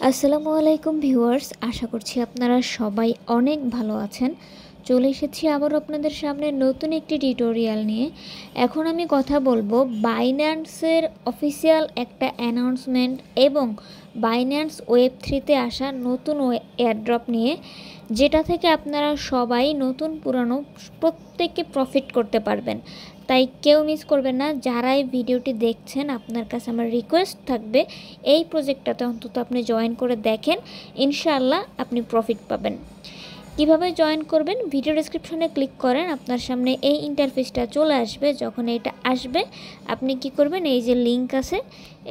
আসসালামু আলাইকুম ভিউয়ার্স, আশা করছি আপনারা সবাই অনেক ভালো আছেন। চলে এসেছি আবারও আপনাদের সামনে নতুন একটি টিউটোরিয়াল নিয়ে। এখন আমি কথা বলবো বাইন্যান্সের অফিসিয়াল একটা অ্যানাউন্সমেন্ট এবং বাইন্যান্স ওয়েব3তে আসা নতুন এয়ারড্রপ নিয়ে, যেটা থেকে আপনারা সবাই নতুন পুরানো প্রত্যেককে প্রফিট করতে পারবেন। তাই কেউ মিস করবেন না। যারা এই ভিডিওটি দেখছেন, আপনার কাছে আমার রিকোয়েস্ট থাকবে এই প্রজেক্টটাতে অন্তত আপনি জয়েন করে দেখেন, ইনশাআল্লাহ আপনি প্রফিট পাবেন। কিভাবে জয়েন করবেন, ভিডিও ডেসক্রিপশনে ক্লিক করেন, আপনার সামনে এই ইন্টারফেসটা চলে আসবে। যখন এটা আসবে আপনি কি করবেন, এই যে লিঙ্ক আছে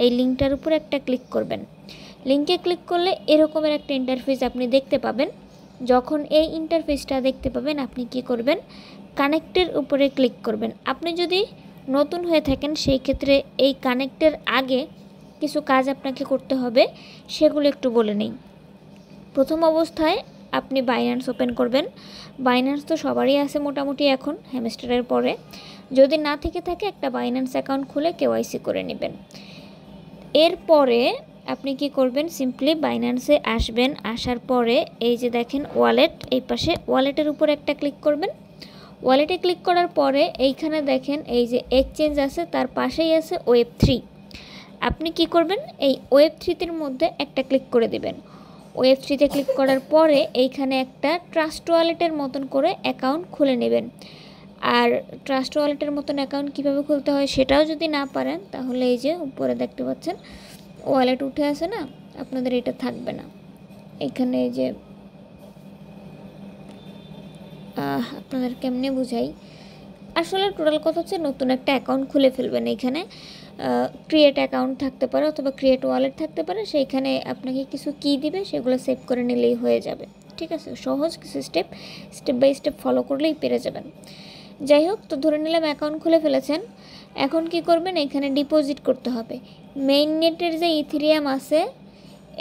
এই লিঙ্কটার উপর একটা ক্লিক করবেন। লিঙ্কে ক্লিক করলে এরকমের একটা ইন্টারফেস আপনি দেখতে পাবেন। যখন এই ইন্টারফেসটা দেখতে পাবেন আপনি কি করবেন, কানেক্টের উপরে ক্লিক করবেন। আপনি যদি নতুন হয়ে থাকেন সেই ক্ষেত্রে এই কানেক্টের আগে কিছু কাজ আপনাকে করতে হবে, সেগুলো একটু বলে নেই। প্রথম অবস্থায় আপনি বাইন্যান্স ওপেন করবেন। বাইন্যান্স তো সবারই আছে মোটামুটি এখন হ্যামস্টারের পরে। যদি না থেকে থাকে একটা বাইন্যান্স অ্যাকাউন্ট খুলে কেওয়াইসি করে নেবেন। এরপরে আপনি কি করবেন, সিম্পলি বাইন্যান্সে আসবেন। আসার পরে এই যে দেখেন ওয়ালেট, এই পাশে ওয়ালেটের উপর একটা ক্লিক করবেন। ওয়ালেটে ক্লিক করার পরে এইখানে দেখেন এই যে এক্সচেঞ্জ আছে, তার পাশেই আছে ওয়েব3। আপনি কি করবেন, এই ওয়েব3-র মধ্যে একটা ক্লিক করে দেবেন। ওয়েব3-তে ক্লিক করার পরে এইখানে একটা ট্রাস্ট ওয়ালেটের মতন করে অ্যাকাউন্ট খুলে নেবেন। আর ট্রাস্ট ওয়ালেটের মতন অ্যাকাউন্ট কীভাবে খুলতে হয় সেটাও যদি না পারেন, তাহলে এই যে উপরে দেখতে পাচ্ছেন ওয়ালেট উঠে আসে না, আপনাদের এটা থাকবে না। এখানে এই যে আপনাদের কেমনে বুঝাই, আসলে টোটাল কথা হচ্ছে নতুন একটা অ্যাকাউন্ট খুলে ফেলবেন। এইখানে ক্রিয়েট অ্যাকাউন্ট থাকতে পারে অথবা ক্রিয়েট ওয়ালেট থাকতে পারে, সেইখানে আপনাকে কিছু কি দিবে সেগুলো সেভ করে নিলেই হয়ে যাবে। ঠিক আছে, সহজ কিছু স্টেপ বাই স্টেপ ফলো করলেই পেরে যাবেন। যাই হোক, তো ধরে নিলাম অ্যাকাউন্ট খুলে ফেলেছেন। এখন কি করবেন, এখানে ডিপোজিট করতে হবে। মেইন নেটের যে ইথেরিয়াম আছে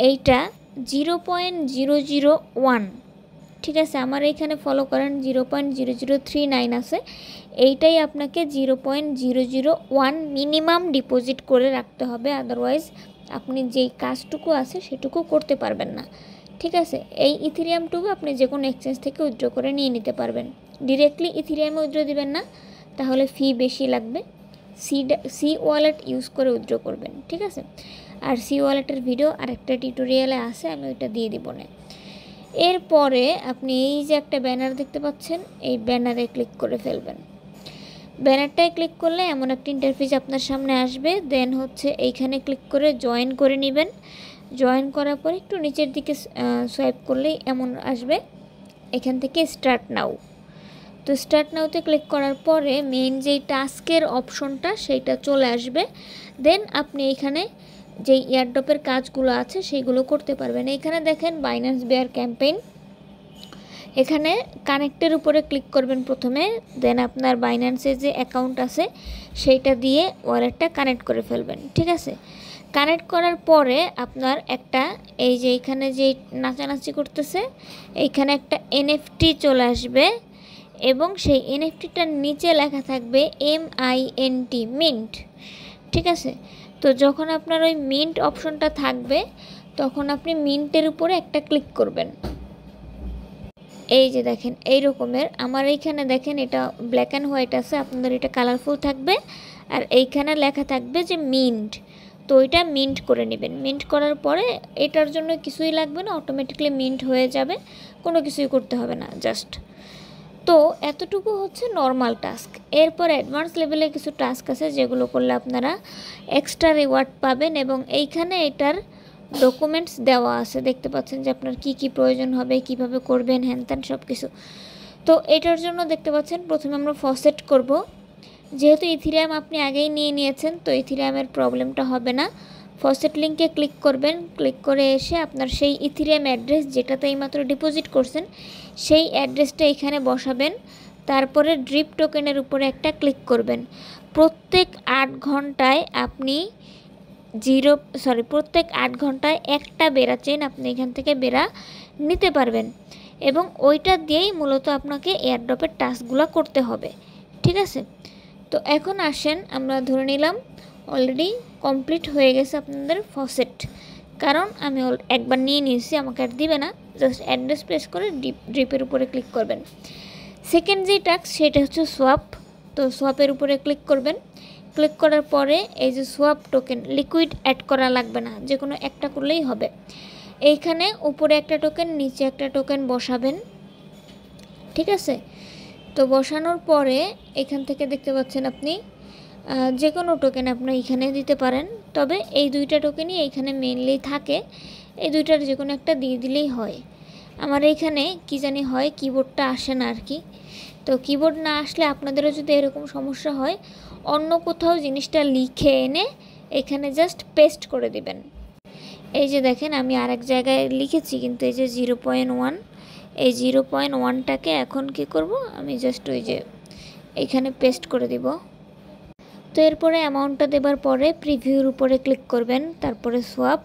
এইটা 0.001, ঠিক আছে। আমার এইখানে ফলো করেন 0.0039 আছে, এইটাই আপনাকে 0.001 মিনিমাম ডিপোজিট করে রাখতে হবে, আদারওয়াইজ আপনি যেই কাজটুকু আছে সেটুকু করতে পারবেন না। ঠিক আছে, এই ইথেরিয়ামটুকু আপনি যে কোনো এক্সচেঞ্জ থেকে উইথড্র করে নিয়ে নিতে পারবেন। ডিরেক্টলি ইথেরিয়ামে উইথড্র দিবেন না, তাহলে ফি বেশি লাগবে। সি ওয়ালেট ইউজ করে উইথড্র করবেন, ঠিক আছে। আর সি ওয়ালেটের ভিডিও আরেকটা টিউটোরিয়ালে আছে, আমি ওইটা দিয়ে দিব না। এরপরে আপনি এই যে একটা ব্যানার দেখতে পাচ্ছেন, এই ব্যানারে ক্লিক করে ফেলবেন। ব্যানারটায় ক্লিক করলে এমন একটা ইন্টারফেস আপনার সামনে আসবে। দেন হচ্ছে এইখানে ক্লিক করে জয়েন করে নেবেন। জয়েন করার পর একটু নিচের দিকে সোয়াইপ করলেই এমন আসবে, এখান থেকে স্টার্ট নাও। তো স্টার্ট নাওতে ক্লিক করার পরে মেইন যেই টাস্কের অপশনটা সেইটা চলে আসবে। দেন আপনি এইখানে যেই এয়ারড্রপের কাজগুলো আছে সেইগুলো করতে পারবেন। এইখানে দেখেন বাইন্যান্স বেয়ার ক্যাম্পেইন, এখানে কানেক্টের উপরে ক্লিক করবেন প্রথমে। দেন আপনার বাইন্যান্সের যে অ্যাকাউন্ট আছে সেইটা দিয়ে ওয়ালেটটা কানেক্ট করে ফেলবেন, ঠিক আছে। কানেক্ট করার পরে আপনার একটা এই যে এইখানে যে নাচানাচি করতেছে এইখানে একটা এনএফটি চলে আসবে, এবং সেই এনএফটিটার নিচে লেখা থাকবে MINT, মিন্ট, ঠিক আছে। তো যখন আপনার ওই মিন্ট অপশনটা থাকবে তখন আপনি মিন্টের উপরে একটা ক্লিক করবেন। এই যে দেখেন এই রকমের, আমার এইখানে দেখেন এটা ব্ল্যাক অ্যান্ড হোয়াইট আছে, আপনাদের এটা কালারফুল থাকবে। আর এইখানে লেখা থাকবে যে মিন্ট, তো ওইটা মিন্ট করে নেবেন। মিন্ট করার পরে এটার জন্য কিছুই লাগবে না, অটোমেটিকলি মিন্ট হয়ে যাবে, কোনো কিছুই করতে হবে না, জাস্ট। তো এতটুকু হচ্ছে নর্মাল টাস্ক। এরপর অ্যাডভান্স লেভেলে কিছু টাস্ক আছে যেগুলো করলে আপনারা এক্সট্রা রিওয়ার্ড পাবেন, এবং এইখানে এটার ডকুমেন্টস দেওয়া আছে, দেখতে পাচ্ছেন যে আপনার কি কি প্রয়োজন হবে, কিভাবে করবেন, হ্যান ত্যান সব কিছু। তো এটার জন্য দেখতে পাচ্ছেন প্রথমে আমরা ফসেট করব। যেহেতু ইথেরিয়াম আপনি আগেই নিয়ে নিয়েছেন তো ইথেরিয়ামের প্রবলেমটা হবে না। ফসেট লিঙ্কে ক্লিক করবেন, ক্লিক করে এসে আপনার সেই ইথেরিয়াম অ্যাড্রেস যেটাতে এইমাত্র ডিপোজিট করছেন সেই অ্যাড্রেসটা এখানে বসাবেন। তারপরে ড্রিপ টোকেনের উপরে একটা ক্লিক করবেন। প্রত্যেক 8 ঘন্টায় আপনি প্রত্যেক 8 ঘন্টায় একটা বেড়া চেন আপনি এখান থেকে বেড়া নিতে পারবেন, এবং ওইটা দিয়েই মূলত আপনাকে এয়ারড্রপের টাস্কগুলো করতে হবে, ঠিক আছে। তো এখন আসেন, আমরা ধরে নিলাম অলরেডি কমপ্লিট হয়ে গেছে আপনাদের ফসেট। কারণ আমি একবার নিয়ে নিয়েছি, আমাকে আর দিবে না। জাস্ট অ্যাড্রেস প্রেস করে ড্রিপের উপরে ক্লিক করবেন। সেকেন্ড যে টাস্ক সেটা হচ্ছে সোয়াপ। তো সোয়াপের উপরে ক্লিক করবেন। ক্লিক করার পরে এই যে সোয়াপ টোকেন, লিকুইড অ্যাড করা লাগবে না, যে কোনো একটা করলেই হবে। এইখানে উপরে একটা টোকেন, নিচে একটা টোকেন বসাবেন, ঠিক আছে। তো বসানোর পরে এখান থেকে দেখতে পাচ্ছেন আপনি যে কোনো টোকেন আপনি এখানে দিতে পারেন, তবে এই দুইটা টোকেনই এইখানে মেইনলি থাকে, এই দুইটার যে কোনো একটা দিয়ে দিলেই হয়। আমার এইখানে কি জানি হয়, কিবোর্ডটা আসে না আর কি। তো কিবোর্ড না আসলে আপনাদেরও যদি এরকম সমস্যা হয়, অন্য কোথাও জিনিসটা লিখে এনে এখানে জাস্ট পেস্ট করে দিবেন। এই যে দেখেন আমি আরেক জায়গায় লিখেছি, কিন্তু এই যে 0.1, এই 0.1টাকে এখন কি করব, আমি জাস্ট ওই যে এখানে পেস্ট করে দিব। তো এরপরে অ্যামাউন্টটা দেবার পরে প্রিভিউর উপরে ক্লিক করবেন, তারপরে সোয়াপ।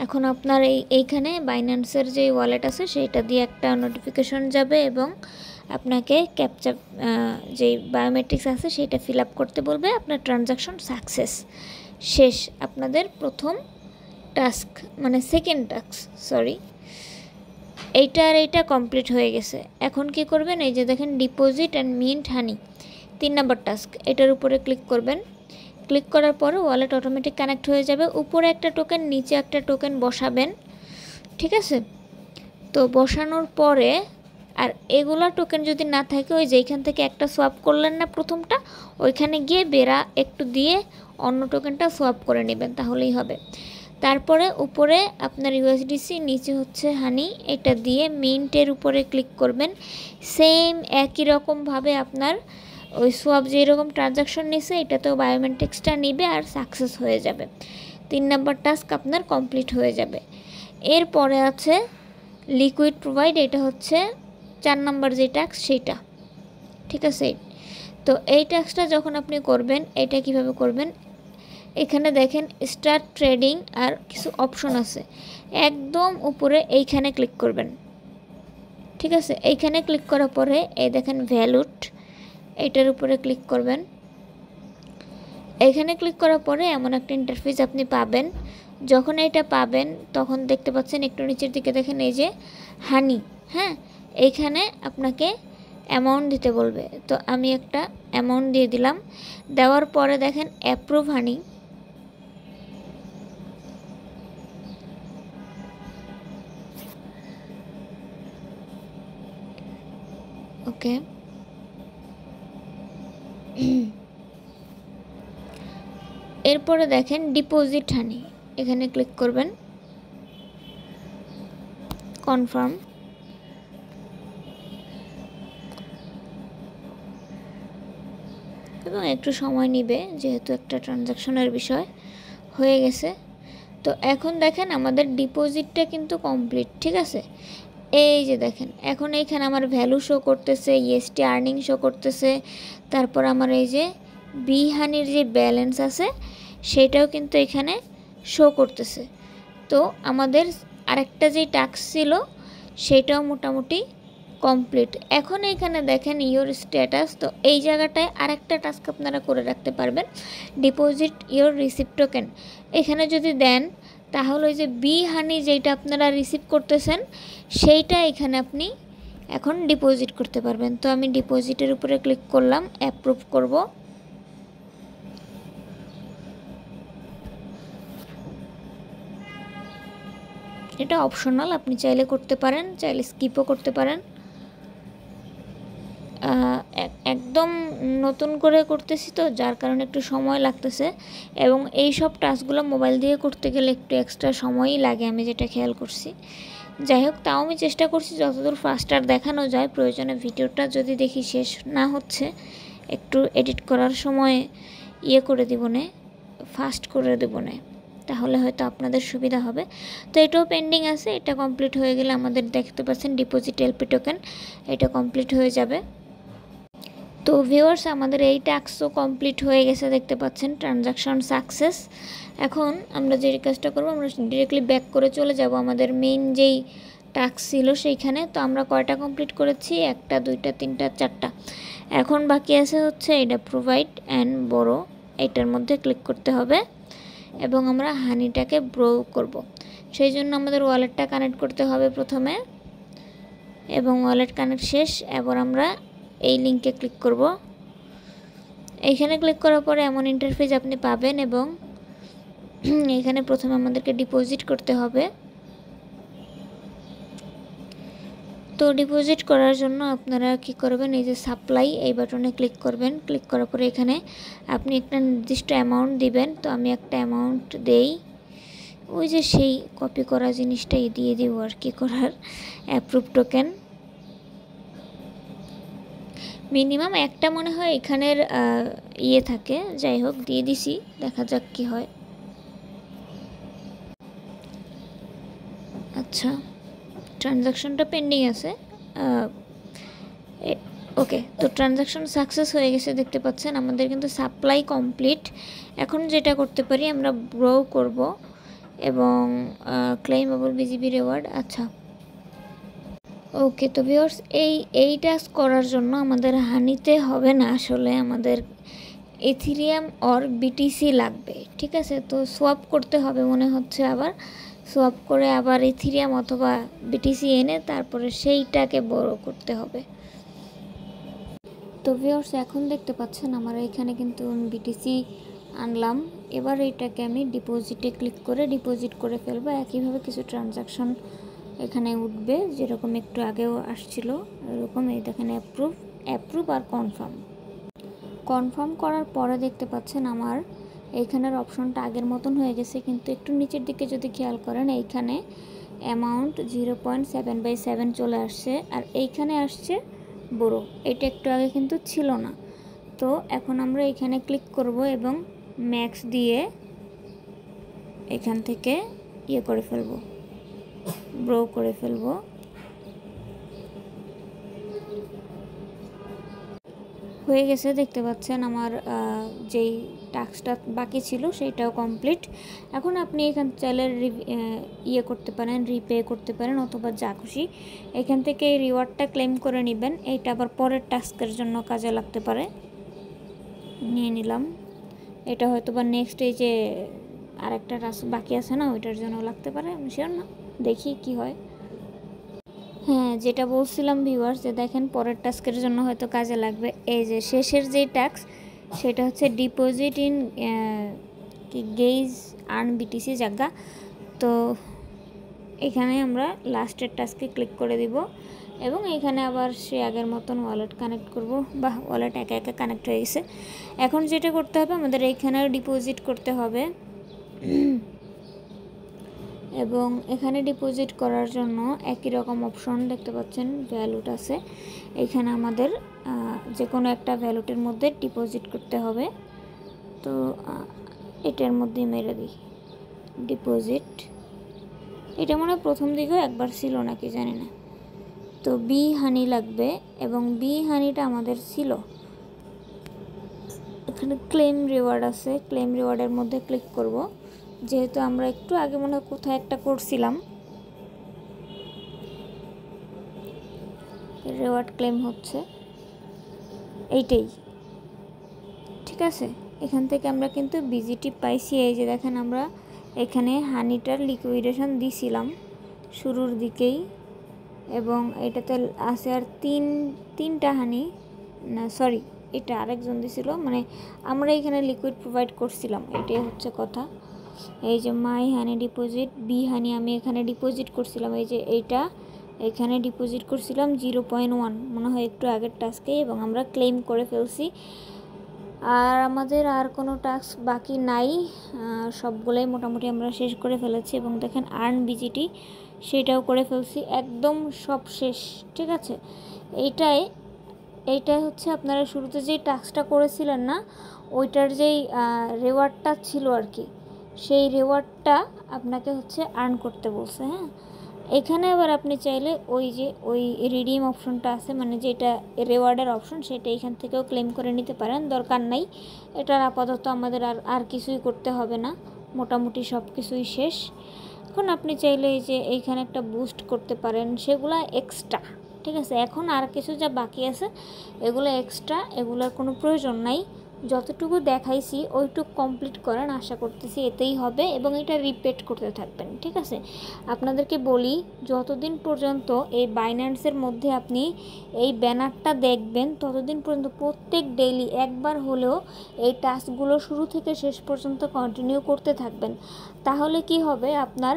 এখন আপনার এইখানে বাইন্যান্সের যে ওয়ালেট আছে সেইটা দিয়ে একটা নোটিফিকেশন যাবে এবং আপনাকে ক্যাপচা যে বায়োমেট্রিক্স আছে সেটা ফিল আপ করতে বলবে। আপনার ট্রানজাকশন সাকসেস, শেষ। আপনাদের প্রথম টাস্ক মানে সেকেন্ড টাস্ক, সরি, এইটা আর এইটা কমপ্লিট হয়ে গেছে। এখন কি করবেন, এই যে দেখেন deposit and mint honey 3 number task, এটার উপরে ক্লিক করবেন। ক্লিক করার পরে ওয়ালেট অটোমেটিক কানেক্ট হয়ে যাবে। উপরে একটা টোকেন, নিচে একটা টোকেন বসাবেন, ঠিক আছে। তো বসানোর পরে আর এগুলা টোকেন যদি না থাকে, ওই যে এইখান থেকে একটা সোয়াপ করলেন না প্রথমটা, ওইখানে গিয়ে বেরা একটু দিয়ে অন্য টোকেনটা সোয়াপ করে নেবেন, তাহলেই হবে। তারপরে উপরে আপনার ইউএসডিসি, নিচে হচ্ছে হানি, এটা দিয়ে মিন্টের উপরে ক্লিক করবেন। সেম একই রকমভাবে আপনার ওই সোয়াপ যেরকম ট্রানজাকশন নিছে এটাতেও বায়োমেট্রিক্সটা নিবে আর সাকসেস হয়ে যাবে। 3 নম্বর টাস্ক আপনার কমপ্লিট হয়ে যাবে। এরপরে আছে লিকুইড প্রোভাইড, এটা হচ্ছে 4 নম্বর যে টাস্ক সেইটা, ঠিক আছে। তো এই টাস্কটা যখন আপনি করবেন, এটা কিভাবে করবেন, এখানে দেখেন স্টার্ট ট্রেডিং আর কিছু অপশন আছে, একদম উপরে এইখানে ক্লিক করবেন, ঠিক আছে। এইখানে ক্লিক করার পরে এই দেখেন ভ্যালুট, এইটার উপরে ক্লিক করবেন। এইখানে ক্লিক করার পরে এমন একটা ইন্টারফেস আপনি পাবেন। যখন এটা পাবেন তখন দেখতে পাচ্ছেন একটু নিচের দিকে দেখেন এই যে হানি, হ্যাঁ, এইখানে আপনাকে অ্যামাউন্ট দিতে বলবে। তো আমি একটা অ্যামাউন্ট দিয়ে দিলাম। দেওয়ার পরে দেখেন অ্যাপ্রুভ হানি, ওকে। এরপরে দেখেন ডিপোজিট হানি, এখানে ক্লিক করবেন, কনফার্ম। এবং একটু সময় নেবে যেহেতু একটা ট্রানজাকশনের বিষয়। হয়ে গেছে। তো এখন দেখেন আমাদের ডিপোজিটটা কিন্তু কমপ্লিট, ঠিক আছে। এই যে দেখেন এখন এইখানে আমার ভ্যালু শো করতেছে, ইএসটি আর্নিং শো করতেছে, তারপর আমার এই যে বি হানির যে ব্যালেন্স আছে সেটাও কিন্তু এখানে শো করতেছে। তো আমাদের আরেকটা যে টাস্ক ছিল সেটাও মোটামুটি কমপ্লিট। এখন এইখানে দেখেন ইওর স্ট্যাটাস, তো এই জায়গাটায় আরেকটা টাস্ক আপনারা করে রাখতে পারবেন, ডিপোজিট ইওর রিসিপ্ট টোকেন। এখানে যদি দেন তাহলে ওই যে বি হানি যেটা আপনারা রিসিভ করতেছেন সেইটা এখানে আপনি এখন ডিপোজিট করতে পারবেন। তো আমি ডিপোজিটের উপরে ক্লিক করলাম, অ্যাপ্রুভ করব। এটা অপশনাল, আপনি চাইলে করতে পারেন, চাইলে স্কিপও করতে পারেন। একদম নতুন করে করতেছি তো যার কারণে একটু সময় লাগতেছে, এবং এই সব টাস্কগুলো মোবাইল দিয়ে করতে গেলে একটু এক্সট্রা সময়ই লাগে, আমি যেটা খেয়াল করছি। যাই হোক, তাও আমি চেষ্টা করছি যতদূর ফাস্টার দেখানো যায়। প্রয়োজনে ভিডিওটা যদি দেখি শেষ না হচ্ছে একটু এডিট করার সময় করে দেবো, ফাস্ট করে দেবো, তাহলে হয়তো আপনাদের সুবিধা হবে। তো এটাও পেন্ডিং আছে, এটা কমপ্লিট হয়ে গেলে আমাদের দেখতে পাচ্ছেন ডিপোজিট এলপি টোকেন, এটা কমপ্লিট হয়ে যাবে। তো ভিউয়ার্স, আমাদের এই টাস্কও কমপ্লিট হয়ে গেছে, দেখতে পাচ্ছেন ট্রানজাকশন সাকসেস। এখন আমরা যে কাজটা করবো, আমরা ডিরেক্টলি ব্যাক করে চলে যাব আমাদের মেইন যেই টাস্ক ছিল সেইখানে। তো আমরা কয়টা কমপ্লিট করেছি, 1টা 2টা 3টা 4টা। এখন বাকি আছে হচ্ছে এটা প্রোভাইড অ্যান্ড বড়, এটার মধ্যে ক্লিক করতে হবে এবং আমরা হানিটাকে ব্রো করব। সেই জন্য আমাদের ওয়ালেটটা কানেক্ট করতে হবে প্রথমে, এবং ওয়ালেট কানেক্ট শেষ। এবার আমরা এই লিঙ্কে ক্লিক করব। এইখানে ক্লিক করার পরে এমন ইন্টারফেস আপনি পাবেন, এবং এখানে প্রথমে আমাদেরকে ডিপোজিট করতে হবে। তো ডিপোজিট করার জন্য আপনারা কি করবেন, এই যে সাপ্লাই এই বাটনে ক্লিক করবেন। ক্লিক করার পরে এখানে আপনি একটা নির্দিষ্ট অ্যামাউন্ট দিবেন। তো আমি একটা অ্যামাউন্ট দেই, ওই যে সেই কপি করা জিনিসটাই দিয়ে দিব আর কি করার, অ্যাপ্রুভ টোকেন। মিনিমাম একটা মনে হয় এখানের ইয়ে থাকে, যাই হোক দিয়ে দিছি, দেখা যাক কি হয়। আচ্ছা, ট্রানজাকশনটা পেন্ডিং আছে। ওকে, তো ট্রানজাকশন সাকসেস হয়ে গেছে, দেখতে পাচ্ছেন আমাদের কিন্তু সাপ্লাই কমপ্লিট। এখন যেটা করতে পারি, আমরা গ্রো করব এবং ক্লেইমেবল বিজিবি রিওয়ার্ড। আচ্ছা, ওকে। তো ভিউয়ার্স, এই টাস্ক করার জন্য আমাদের হানিতে হবে না, আসলে আমাদের ইথেরিয়াম অর বিটিসি লাগবে, ঠিক আছে। তো সোয়াপ করতে হবে মনে হচ্ছে, আবার সোয়াপ করে আবার ইথেরিয়াম অথবা বিটিসি এনে তারপরে সেইটাকে বড় করতে হবে। তো ভিউয়ার্স, এখন দেখতে পাচ্ছেন আমার এখানে কিন্তু বিটিসি আনলাম। এবার এইটাকে আমি ডিপোজিটে ক্লিক করে ডিপোজিট করে ফেলবো। একইভাবে কিছু ট্রানজাকশন এখানে উঠবে, যেরকম একটু আগেও আসছিল এরকম। এই দেখেন অ্যাপ্রুভ আর কনফার্ম করার পরে দেখতে পাচ্ছেন আমার এইখানের অপশনটা আগের মতন হয়ে গেছে, কিন্তু একটু নিচের দিকে যদি খেয়াল করেন, এইখানে অ্যামাউন্ট 0.7/7 চলে আসছে, আর এইখানে আসছে বড়। এটা একটু আগে কিন্তু ছিল না। তো এখন আমরা এখানে ক্লিক করব এবং ম্যাক্স দিয়ে এখান থেকে ইয়ে করে ফেলবো, ব্রো করে ফেলবো। হয়ে গেছে, দেখতে পাচ্ছেন আমার যেই টাস্কটা বাকি ছিল সেইটাও কমপ্লিট। এখন আপনি এখান চাইলে ইয়ে করতে পারেন, রিপে করতে পারেন, অথবা যা খুশি এখান থেকে এই রিওয়ার্ডটা ক্লেম করে নেবেন। এইটা আবার পরের টাস্কের জন্য কাজে লাগতে পারে। নিয়ে নিলাম, এটা হয়তো বা নেক্সট এই যে আরেকটা টাস্ক বাকি আছে না, ওইটার জন্য লাগতে পারে, আমি শিওর না, দেখি কি হয়। হ্যাঁ, যেটা বলছিলাম ভিউয়ার্স, যে দেখেন পরের টাস্কের জন্য হয়তো কাজে লাগবে। এই যে শেষের যেই টাস্ক, সেটা হচ্ছে deposit in gauge earn BTC জায়গা। তো এখানে আমরা লাস্টের টাস্কে ক্লিক করে দিব, এবং এখানে আবার সে আগের মতন ওয়ালেট কানেক্ট করব। বা ওয়ালেট একা একা কানেক্ট হয়ে গেছে। এখন যেটা করতে হবে, আমাদের এইখানেও ডিপোজিট করতে হবে, এবং এখানে ডিপোজিট করার জন্য একই রকম অপশন দেখতে পাচ্ছেন, ভ্যালুট আছে। এখানে আমাদের যে কোনো একটা ভ্যালুটের মধ্যে ডিপোজিট করতে হবে। তো এটার মধ্যে মেরে দিই ডিপোজিট। এটা মনে হয় প্রথম দিকেও একবার ছিল নাকি জানি না। তো বি হানি লাগবে, এবং বি হানিটা আমাদের ছিল। এখানে ক্লেম রিওয়ার্ড আছে, ক্লেম রিওয়ার্ডের মধ্যে ক্লিক করব। যেহেতু আমরা একটু আগে মনে হয় কোথায় একটা করছিলাম, রিওয়ার্ড ক্লেম হচ্ছে এইটাই, ঠিক আছে। এখান থেকে আমরা কিন্তু বিজিটি পাইছি। এই যে দেখেন, আমরা এখানে হানিটার লিকুইডেশন দিছিলাম শুরুর দিকেই, এবং এটাতে আছে আর তিনটা হানি, না সরি, এটা আরেকজন দিছিল, মানে আমরা এখানে লিকুইড প্রোভাইড করছিলাম, এটাই হচ্ছে কথা। এই যে মাই হানি ডিপোজিট, বি হানি আমি এখানে ডিপোজিট করছিলাম, এই যে এইটা এখানে ডিপোজিট করছিলাম 0.1 মনে হয় একটু আগের টাস্কে, এবং আমরা ক্লেম করে ফেলছি। আর আমাদের আর কোনো টাস্ক বাকি নাই, সবগুলোই মোটামুটি আমরা শেষ করে ফেলেছি। এবং দেখেন আর্ন বিজিটি সেটাও করে ফেলছি, একদম সব শেষ, ঠিক আছে। এইটাই হচ্ছে আপনারা শুরুতে যেই টাস্কটা করেছিলেন না, ওইটার যেই রিওয়ার্ডটা ছিল আর কি, সেই রিওয়ার্ডটা আপনাকে হচ্ছে আর্ন করতে বলছে। হ্যাঁ, এখানে আবার আপনি চাইলে ওই রিডিম অপশনটা আছে, মানে যেটা রিওয়ার্ডের অপশন, সেটা এখান থেকেও ক্লেম করে নিতে পারেন, দরকার নাই। এটার আপাতত আমাদের আর কিছুই করতে হবে না, মোটামুটি সব কিছুই শেষ। এখন আপনি চাইলে এই যে এইখানে একটা বুস্ট করতে পারেন, সেগুলা এক্সট্রা, ঠিক আছে। এখন আর কিছু যা বাকি আছে এগুলো এক্সট্রা, এগুলোর কোনো প্রয়োজন নাই। যতটুকু দেখাইছি ওইটুকু কমপ্লিট করেন, আশা করতেছি এতেই হবে, এবং এটা রিপিট করতে থাকবেন, ঠিক আছে। আপনাদেরকে বলি, যতদিন পর্যন্ত এই বাইন্যান্সের মধ্যে আপনি এই ব্যানারটা দেখবেন ততদিন পর্যন্ত প্রত্যেক ডেইলি একবার হলেও এই টাস্কগুলো শুরু থেকে শেষ পর্যন্ত কন্টিনিউ করতে থাকবেন। তাহলে কি হবে, আপনার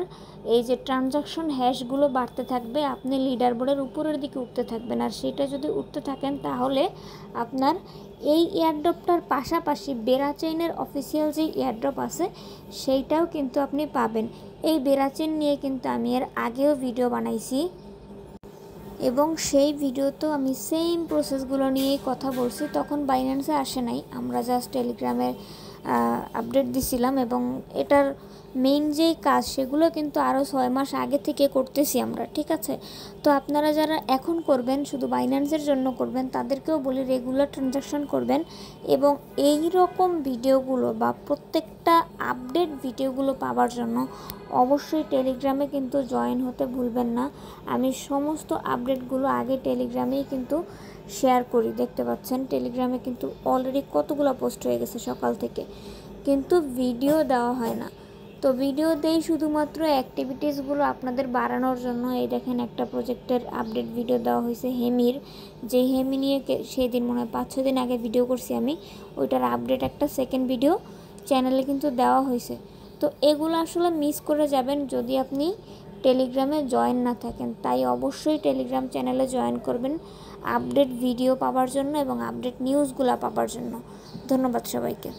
এই যে ট্রানজাকশন হ্যাশগুলো বাড়তে থাকবে, আপনি লিডার বোর্ডের উপরের দিকে উঠতে থাকবেন। আর সেটা যদি উঠতে থাকেন তাহলে আপনার এই এয়ারড্রপটার পাশাপাশি বেরাচেইনের অফিসিয়াল যে এয়ারড্রপ আছে সেইটাও কিন্তু আপনি পাবেন। এই বেরাচেইন নিয়ে কিন্তু আমি এর আগেও ভিডিও বানাইছি, এবং সেই ভিডিওতেও আমি সেম প্রসেসগুলো নিয়েই কথা বলছি। তখন বাইন্যান্সে আসে নাই, আমরা জাস্ট টেলিগ্রামে আপডেট দিছিলাম, এবং এটার মেইন যেই কাজ সেগুলো কিন্তু আরও 6 মাস আগে থেকে করতেছি আমরা, ঠিক আছে। তো আপনারা যারা এখন করবেন, শুধু বাইন্যান্সের জন্য করবেন, তাদেরকেও বলি রেগুলার ট্রানজাকশন করবেন, এবং এই রকম ভিডিওগুলো বা প্রত্যেকটা আপডেট ভিডিওগুলো পাওয়ার জন্য অবশ্যই টেলিগ্রামে কিন্তু জয়েন হতে ভুলবেন না। আমি সমস্ত আপডেটগুলো আগে টেলিগ্রামেই কিন্তু শেয়ার করি, দেখতে পাচ্ছেন টেলিগ্রামে কিন্তু অলরেডি কতগুলো পোস্ট হয়ে গেছে সকাল থেকে, কিন্তু ভিডিও দেওয়া হয় না। তো ভিডিও দেই শুধুমাত্র অ্যাক্টিভিটিসগুলো আপনাদের বাড়ানোর জন্য। এই দেখেন একটা প্রজেক্টের আপডেট ভিডিও দেওয়া হয়েছে হেমির, যে হেমি নিয়ে সেদিন মনে হয় 5-6 দিন আগে ভিডিও করছি আমি, ওইটার আপডেট একটা সেকেন্ড ভিডিও চ্যানেলে কিন্তু দেওয়া হয়েছে। তো এগুলো আসলে মিস করে যাবেন যদি আপনি টেলিগ্রামে জয়েন না থাকেন। তাই অবশ্যই টেলিগ্রাম চ্যানেলে জয়েন করবেন আপডেট ভিডিও পাওয়ার জন্য এবং আপডেট নিউজগুলো পাওয়ার জন্য। ধন্যবাদ সবাইকে।